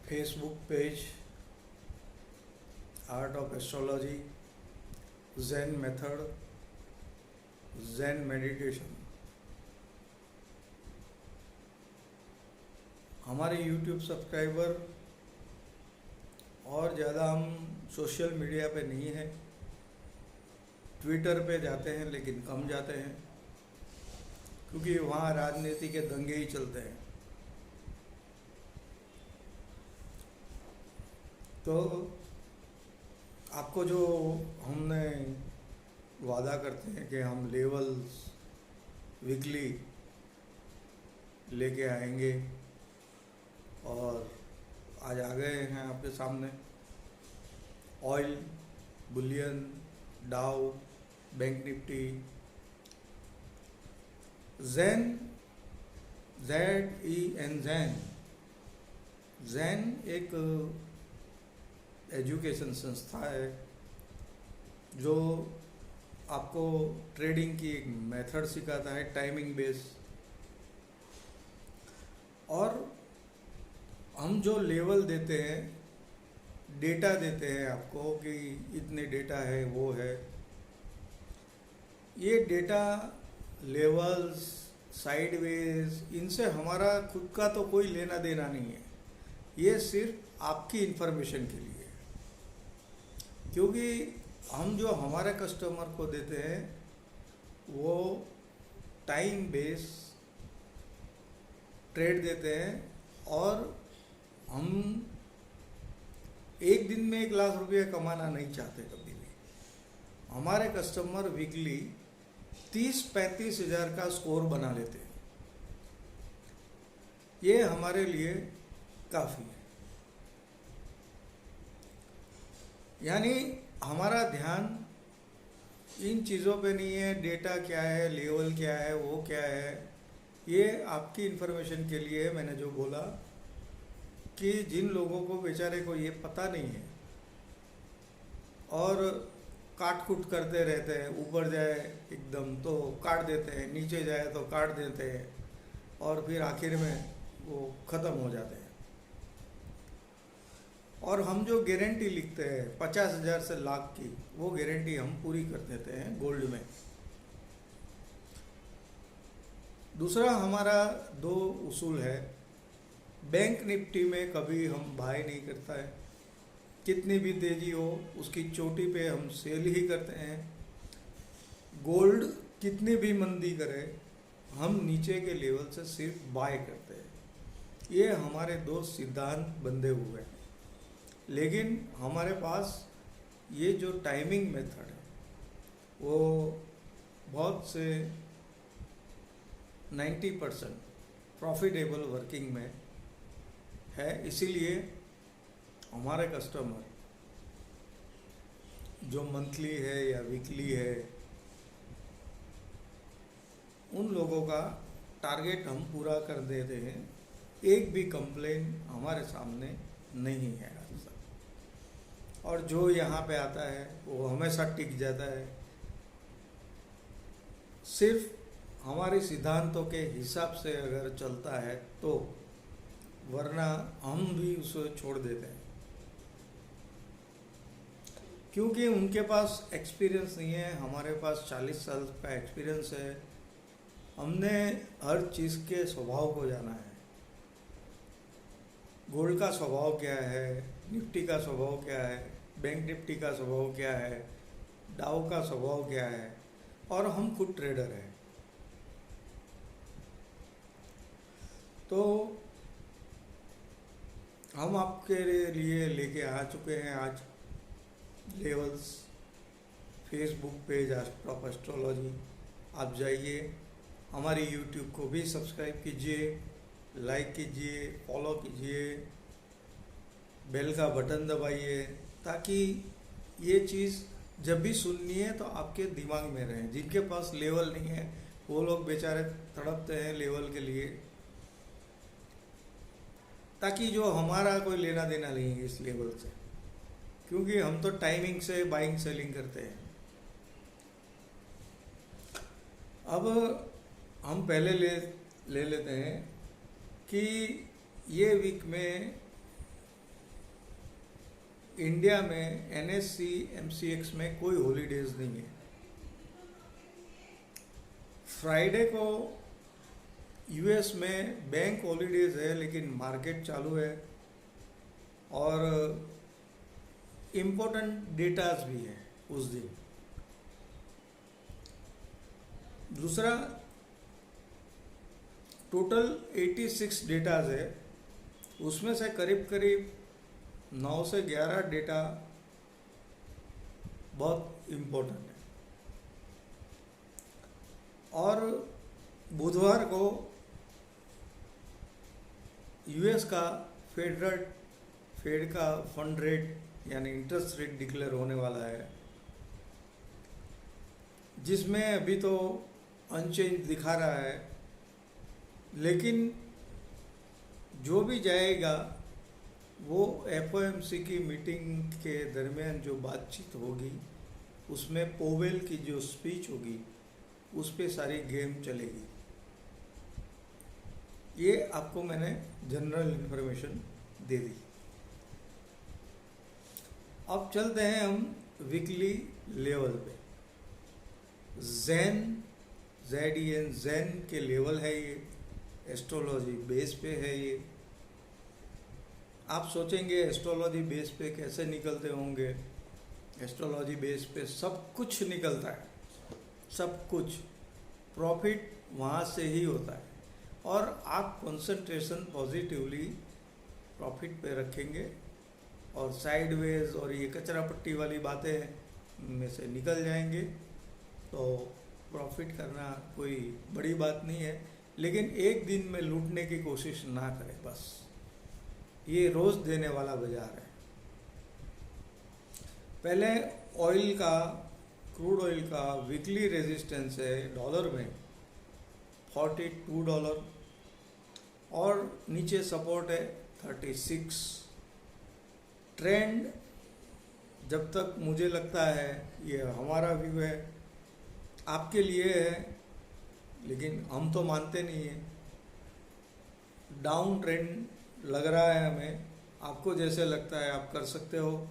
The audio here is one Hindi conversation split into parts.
Facebook page art of astrology, Zen method, Zen meditation. हमारे यूट्यूब सब्सक्राइबर और ज़्यादा हम सोशल मीडिया पे नहीं हैं। ट्विटर पे जाते हैं लेकिन कम जाते हैं, क्योंकि वहाँ राजनीति के दंगे ही चलते हैं। तो आपको जो हमने वादा करते हैं कि हम लेवल्स वीकली लेके आएंगे, और आज आ गए हैं आपके सामने। Oil, bullion, Dow, bank Nifty, Zen, ZEN, Zen एक एजुकेशन संस्था है जो आपको ट्रेडिंग की एक मेथड सिखाता है, टाइमिंग बेस। और हम जो लेवल देते हैं, डेटा देते हैं आपको कि इतने डेटा है, वो है। ये डेटा, लेवल्स, साइडवेज, इनसे हमारा खुद का तो कोई लेना देना नहीं है। ये सिर्फ आपकी इंफॉर्मेशन के लिए है, क्योंकि हम जो हमारे कस्टमर को देते हैं वो टाइम बेस ट्रेड देते हैं, और हम एक दिन में 1 लाख रुपया कमाना नहीं चाहते कभी भी। हमारे कस्टमर वीकली 30-35 हज़ार का स्कोर बना लेते हैं। ये हमारे लिए काफ़ी है। यानी हमारा ध्यान इन चीज़ों पे नहीं है, डेटा क्या है, लेवल क्या है, वो क्या है। ये आपकी इन्फॉर्मेशन के लिए मैंने जो बोला कि जिन लोगों को बेचारे को ये पता नहीं है और काट कूट करते रहते हैं, ऊपर जाए एकदम तो काट देते हैं, नीचे जाए तो काट देते हैं, और फिर आखिर में वो ख़त्म हो जाते हैं। और हम जो गारंटी लिखते हैं 50,000 से लाख की, वो गारंटी हम पूरी कर देते हैं गोल्ड में। दूसरा हमारा 2 उसूल है। बैंक निफ्टी में कभी हम बाय नहीं करता है, कितनी भी तेजी हो उसकी चोटी पे हम सेल ही करते हैं। गोल्ड कितनी भी मंदी करे, हम नीचे के लेवल से सिर्फ बाय करते हैं। ये हमारे 2 सिद्धांत बंधे हुए हैं। लेकिन हमारे पास ये जो टाइमिंग मेथड है वो बहुत से 90% प्रॉफिटेबल वर्किंग में है। इसीलिए हमारे कस्टमर जो मंथली है या वीकली है, उन लोगों का टारगेट हम पूरा कर देते हैं। एक भी कंप्लेन हमारे सामने नहीं है आज तक। और जो यहाँ पे आता है वो हमेशा टिक जाता है, सिर्फ हमारे सिद्धांतों के हिसाब से अगर चलता है तो, वरना हम भी उसे छोड़ देते हैं, क्योंकि उनके पास एक्सपीरियंस नहीं है। हमारे पास 40 साल का एक्सपीरियंस है। हमने हर चीज़ के स्वभाव को जाना है। गोल्ड का स्वभाव क्या है, निफ्टी का स्वभाव क्या है, बैंक निफ्टी का स्वभाव क्या है, डाउ का स्वभाव क्या है, और हम खुद ट्रेडर हैं। तो हम आपके लिए लेके आ चुके हैं आज levels, Facebook page art of astrology. आप जाइए, हमारी यूट्यूब को भी सब्सक्राइब कीजिए, लाइक कीजिए, फॉलो कीजिए, बेल का बटन दबाइए, ताकि ये चीज़ जब भी सुननी है तो आपके दिमाग में रहे। जिनके पास लेवल नहीं है वो लोग बेचारे तड़पते हैं लेवल के लिए, ताकि जो हमारा कोई लेना देना नहीं है इस लेवल से, क्योंकि हम तो टाइमिंग से बाइंग सेलिंग करते हैं। अब हम पहले ले लेते हैं कि ये वीक में इंडिया में एनएससी एमसीएक्स में कोई हॉलीडेज नहीं है। फ्राइडे को यूएस में बैंक हॉलीडेज है, लेकिन मार्केट चालू है और इम्पोर्टेंट डेटाज भी है उस दिन। दूसरा, टोटल 86 डेटाज है, उसमें से करीब करीब 9 से 11 डेटा बहुत इम्पोर्टेंट है। और बुधवार को यूएस का फेड का फंड रेट यानी इंटरेस्ट रेट डिक्लेयर होने वाला है, जिसमें अभी तो अनचेंज दिखा रहा है, लेकिन जो भी जाएगा वो एफओएमसी की मीटिंग के दरमियान जो बातचीत होगी उसमें पोवेल की जो स्पीच होगी उस पे सारी गेम चलेगी। ये आपको मैंने जनरल इन्फॉर्मेशन दे दी। अब चलते हैं हम वीकली लेवल पे। ज़ेन के लेवल है ये, एस्ट्रोलॉजी बेस पे है ये। आप सोचेंगे एस्ट्रोलॉजी बेस पे कैसे निकलते होंगे? एस्ट्रोलॉजी बेस पे सब कुछ निकलता है, सब कुछ। प्रॉफिट वहाँ से ही होता है और आप कंसंट्रेशन पॉजिटिवली प्रॉफिट पे रखेंगे और साइडवेज और ये कचरा पट्टी वाली बातें में से निकल जाएंगे तो प्रॉफिट करना कोई बड़ी बात नहीं है। लेकिन एक दिन में लूटने की कोशिश ना करें बस। ये रोज़ देने वाला बाजार है। पहले क्रूड ऑयल का वीकली रेजिस्टेंस है डॉलर में $42 और नीचे सपोर्ट है 36। ट्रेंड जब तक मुझे लगता है, ये हमारा व्यू है, आपके लिए है, लेकिन हम तो मानते नहीं है। डाउन ट्रेंड लग रहा है हमें, आपको जैसे लगता है आप कर सकते हो।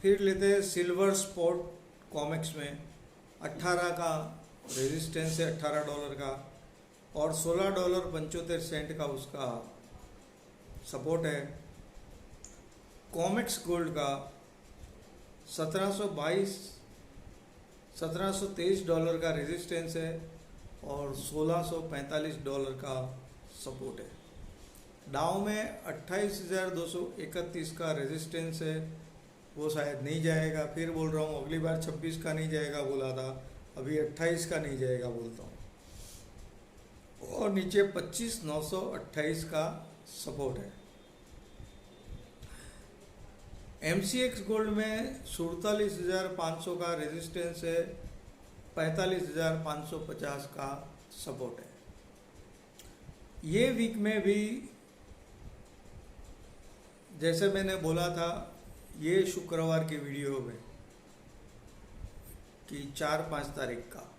फिर लेते हैं सिल्वर स्पॉट कॉमेक्स में 18 का रेजिस्टेंस है, $18 का, और $16.75 का उसका सपोर्ट है। कॉमेक्स गोल्ड का $1723 का रेजिस्टेंस है और $1645 का सपोर्ट है। डाउ में 28,231 का रेजिस्टेंस है, वो शायद नहीं जाएगा। फिर बोल रहा हूँ, अगली बार 26 का नहीं जाएगा बोला था, अभी 28 का नहीं जाएगा बोलता हूँ। और नीचे 25,928 का सपोर्ट है। एमसीएक्स गोल्ड में 47,500 का रेजिस्टेंस है, 45,550 का सपोर्ट है। ये वीक में भी जैसे मैंने बोला था ये शुक्रवार की वीडियो में कि 4-5 तारीख का,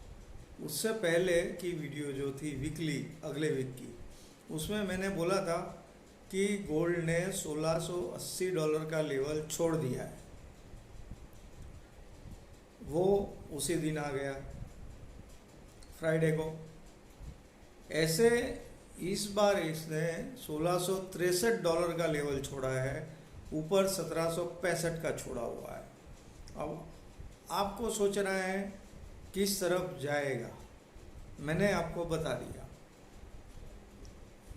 उससे पहले की वीडियो जो थी वीकली अगले वीक की, उसमें मैंने बोला था कि गोल्ड ने $1680 का लेवल छोड़ दिया है। वो उसी दिन आ गया फ्राइडे को। ऐसे इस बार इसने $1663 का लेवल छोड़ा है, ऊपर 1765 का छोड़ा हुआ है। अब आपको सोचना है किस तरफ जाएगा। मैंने आपको बता दिया,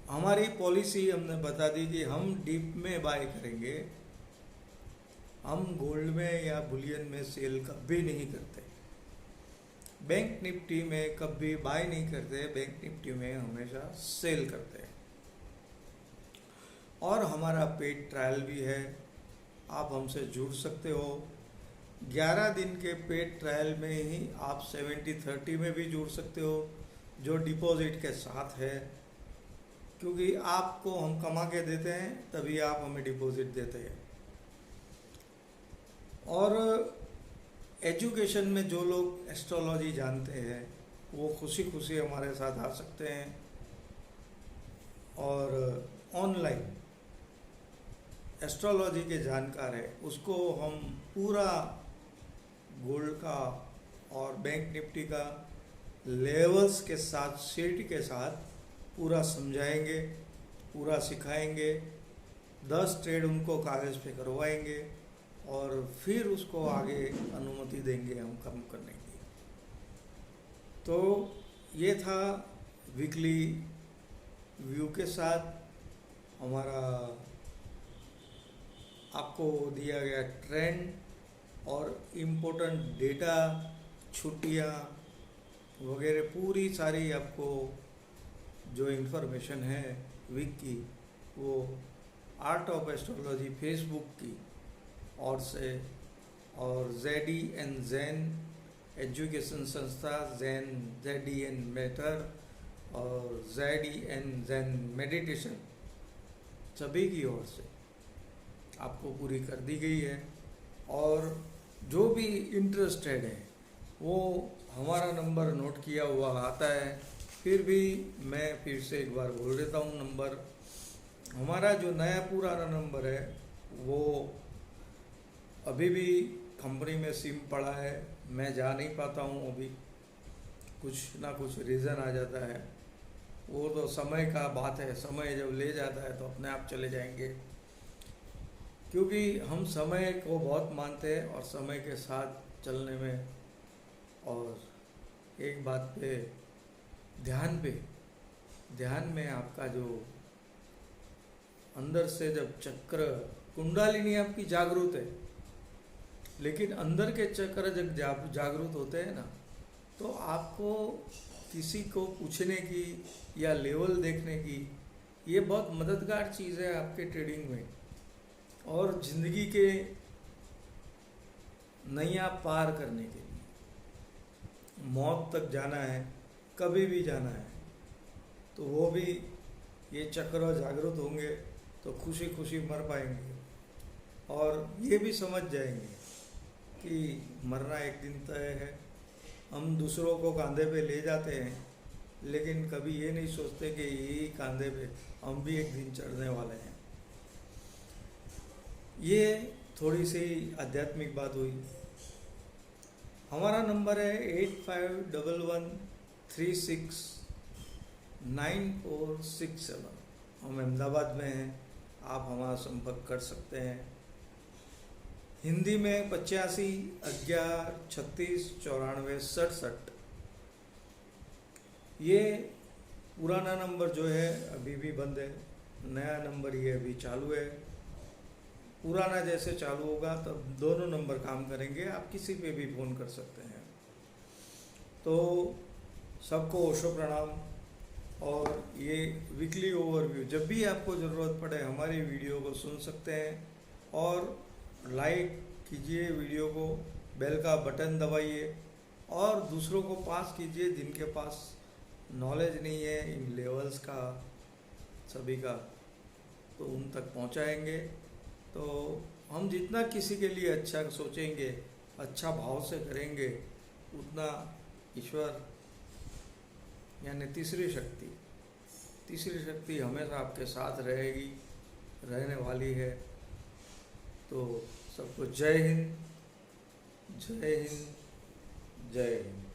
हमारी पॉलिसी हमने बता दी कि हम डीप में बाय करेंगे, हम गोल्ड में या बुलियन में सेल कभी नहीं करते। बैंक निफ्टी में कभी बाय नहीं करते, बैंक निफ्टी में हमेशा सेल करते हैं। और हमारा पेड ट्रायल भी है, आप हमसे जुड़ सकते हो। 11 दिन के पेड ट्रायल में ही आप 70-30 में भी जुड़ सकते हो, जो डिपॉजिट के साथ है, क्योंकि आपको हम कमा के देते हैं तभी आप हमें डिपॉजिट देते हैं। और एजुकेशन में जो लोग एस्ट्रोलॉजी जानते हैं वो खुशी खुशी हमारे साथ आ सकते हैं। और ऑनलाइन एस्ट्रोलॉजी के जानकार है उसको हम पूरा गोल्ड का और बैंक निफ्टी का लेवल्स के साथ शीट के साथ पूरा समझाएंगे, पूरा सिखाएंगे। 10 ट्रेड उनको कागज़ पे करवाएंगे और फिर उसको आगे अनुमति देंगे हम काम करने की। तो ये था वीकली व्यू के साथ हमारा आपको दिया गया ट्रेंड और इम्पोर्टेंट डेटा, छुट्टियाँ वगैरह पूरी सारी आपको जो इन्फॉर्मेशन है वीक की वो आर्ट ऑफ एस्ट्रोलॉजी फेसबुक की और ZEN ज़ैन एजुकेशन संस्था, ZEN मेटर और ZEN ज़ैन मेडिटेशन सभी की ओर से आपको पूरी कर दी गई है। और जो भी इंटरेस्टेड है वो हमारा नंबर नोट किया हुआ आता है। फिर भी मैं फिर से एक बार बोल देता हूँ नंबर। हमारा जो नया पुराना नंबर है वो अभी भी कंपनी में सिम पड़ा है, मैं जा नहीं पाता हूँ अभी, कुछ ना कुछ रीज़न आ जाता है। वो तो समय का बात है, समय जब ले जाता है तो अपने आप चले जाएंगे, क्योंकि हम समय को बहुत मानते हैं और समय के साथ चलने में और एक बात पे ध्यान में आपका जो अंदर से जब चक्र कुंडलिनी आपकी जागरूक है, लेकिन अंदर के चक्र जब जागरूक होते हैं ना तो आपको किसी को पूछने की या लेवल देखने की ये बहुत मददगार चीज़ है आपके ट्रेडिंग में। और ज़िंदगी के नैया पार करने के लिए मौत तक जाना है, कभी भी जाना है, तो वो भी ये चक्र जागरूक होंगे तो खुशी खुशी मर पाएंगे और ये भी समझ जाएंगे कि मरना एक दिन तय है। हम दूसरों को कंधे पे ले जाते हैं लेकिन कभी ये नहीं सोचते कि यही कंधे पे हम भी एक दिन चढ़ने वाले हैं। ये थोड़ी सी आध्यात्मिक बात हुई। हमारा नंबर है 8511369467। हम अहमदाबाद में हैं, आप हमारा संपर्क कर सकते हैं। हिंदी में 8511369467। ये पुराना नंबर जो है अभी भी बंद है, नया नंबर ये अभी चालू है। पुराना जैसे चालू होगा तब दोनों नंबर काम करेंगे, आप किसी पे भी फ़ोन कर सकते हैं। तो सबको ओशो प्रणाम। और ये वीकली ओवरव्यू जब भी आपको ज़रूरत पड़े हमारी वीडियो को सुन सकते हैं और लाइक कीजिए वीडियो को, बेल का बटन दबाइए और दूसरों को पास कीजिए जिनके पास नॉलेज नहीं है इन लेवल्स का सभी का, तो उन तक पहुंचाएंगे। तो हम जितना किसी के लिए अच्छा सोचेंगे, अच्छा भाव से करेंगे, उतना ईश्वर यानी तीसरी शक्ति हमेशा आपके साथ रहेगी, रहने वाली है। तो सबको जय हिंद, जय हिंद, जय हिंद।